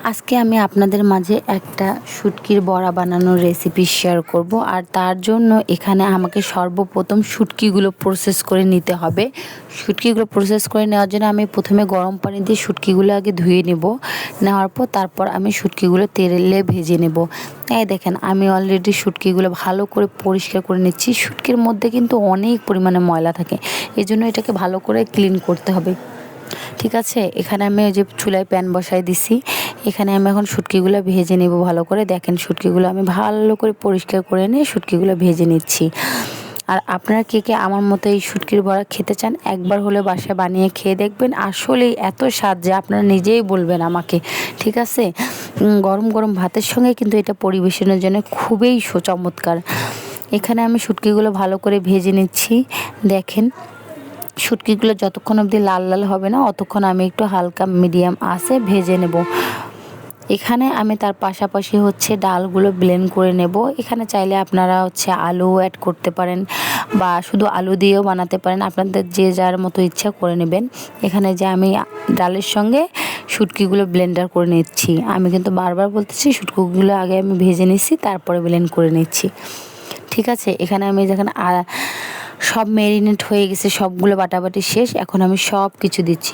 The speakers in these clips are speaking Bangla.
আজকে আমি আপনাদের মাঝে একটা শুটকির বড়া বানানোর রেসিপি শেয়ার করব। আর তার জন্য এখানে আমাকে সর্বপ্রথম শুটকিগুলো প্রসেস করে নিতে হবে। শুটকিগুলো প্রসেস করে নেওয়ার জন্য আমি প্রথমে গরম পানি দিয়ে শুটকিগুলো আগে ধুয়ে নেওয়ার পর তারপর আমি শুটকিগুলো তেলে ভেজে নেব। এই দেখেন আমি অলরেডি শুটকিগুলো ভালো করে পরিষ্কার করে নিচ্ছি। শুটকির মধ্যে কিন্তু অনেক পরিমাণে ময়লা থাকে, এই জন্য এটাকে ভালো করে ক্লিন করতে হবে। ঠিক আছে, এখানে আমি ওই যে চুলায় প্যান বসাই দিছি। এখানে আমি এখন শুটকিগুলো ভেজে নেব ভালো করে। দেখেন শুটকিগুলো আমি ভালো করে পরিষ্কার করে নিয়ে শুটকিগুলো ভেজে নিচ্ছি। আর আপনারা কে কে আমার মতো এই শুটকির বড়া খেতে চান, একবার হলে বাসায় বানিয়ে খেয়ে দেখবেন। আসলেই এত স্বাদ যে আপনারা নিজেই বলবেন আমাকে। ঠিক আছে, গরম গরম ভাতের সঙ্গে কিন্তু এটা পরিবেশনের জন্য খুবই চমৎকার। এখানে আমি শুটকিগুলো ভালো করে ভেজে নিচ্ছি। দেখেন শুটকিগুলো যতক্ষণ অবধি লাল লাল হবে না অতক্ষণ আমি একটু হালকা মিডিয়াম আঁচে ভেজে নেব। এখানে আমি তার পাশাপাশি ডালগুলো ব্লেন্ড করে নেব। এখানে চাইলে আপনারা আলু অ্যাড করতে পারেন বা শুধু আলু দিয়েও বানাতে পারেন, আপনাদের যে যার মতো ইচ্ছা করে নেবেন। এখানে যে আমি ডালের সঙ্গে শুটকিগুলো ব্লেন্ডার করে নিচ্ছি। আমি কিন্তু বারবার বলতেছি শুটকিগুলো আগে আমি ভেজে নিচ্ছি তারপরে ব্লেন্ড করে নিচ্ছি। ঠিক আছে, এখানে আমি যখন সব ম্যারিনেট হয়ে গেছে, সবগুলো বাটাবাটি শেষ, এখন আমি সব কিছু দিচ্ছি।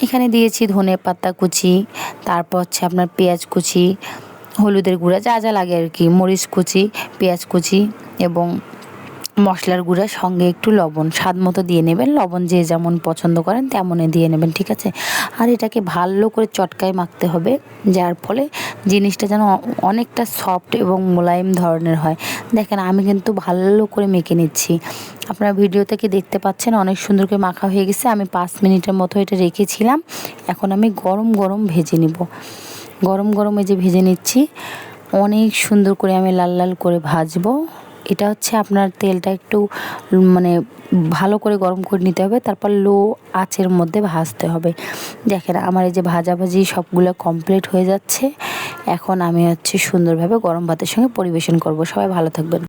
এখানে দিয়েছি ধনে পাতা কুচি, তারপর আপনার পেঁয়াজ কুচি, হলুদের গুঁড়া যা যা লাগে আর কি, মরিচ কুচি, পেঁয়াজ কুচি এবং মশলার গুঁড়া, সঙ্গে একটু লবণ স্বাদ মতো দিয়ে নেবেন। লবণ যে যেমন পছন্দ করেন তেমনই দিয়ে নেবেন। ঠিক আছে, আর এটাকে ভালো করে চটকায় মাখতে হবে, যার ফলে জিনিসটা যেন অনেকটা সফট এবং মোলায়েম ধরনের হয়। দেখেন আমি কিন্তু ভালো করে মেখে নিচ্ছি। আপনারা ভিডিওতে কি দেখতে পাচ্ছেন, অনেক সুন্দর করে মাখা হয়ে গেছে। আমি 5 মিনিটের মতো এটা রেখেছিলাম। এখন আমি গরম গরম ভেজে নিব। গরম গরম এই যে ভেজে নিচ্ছি, অনেক সুন্দর করে আমি লাল লাল করে ভাজবো। এটা আপনার তেলটা একটু মানে ভালো করে গরম করে নিতে হবে, তারপর লো আঁচের মধ্যে ভাজতে হবে। দেখেন আমার এই যে ভাজাভাজি সবগুলো কমপ্লিট হয়ে যাচ্ছে। এখন আমি সুন্দরভাবে গরম ভাতের সঙ্গে পরিবেশন করব। সবাই ভালো থাকবেন।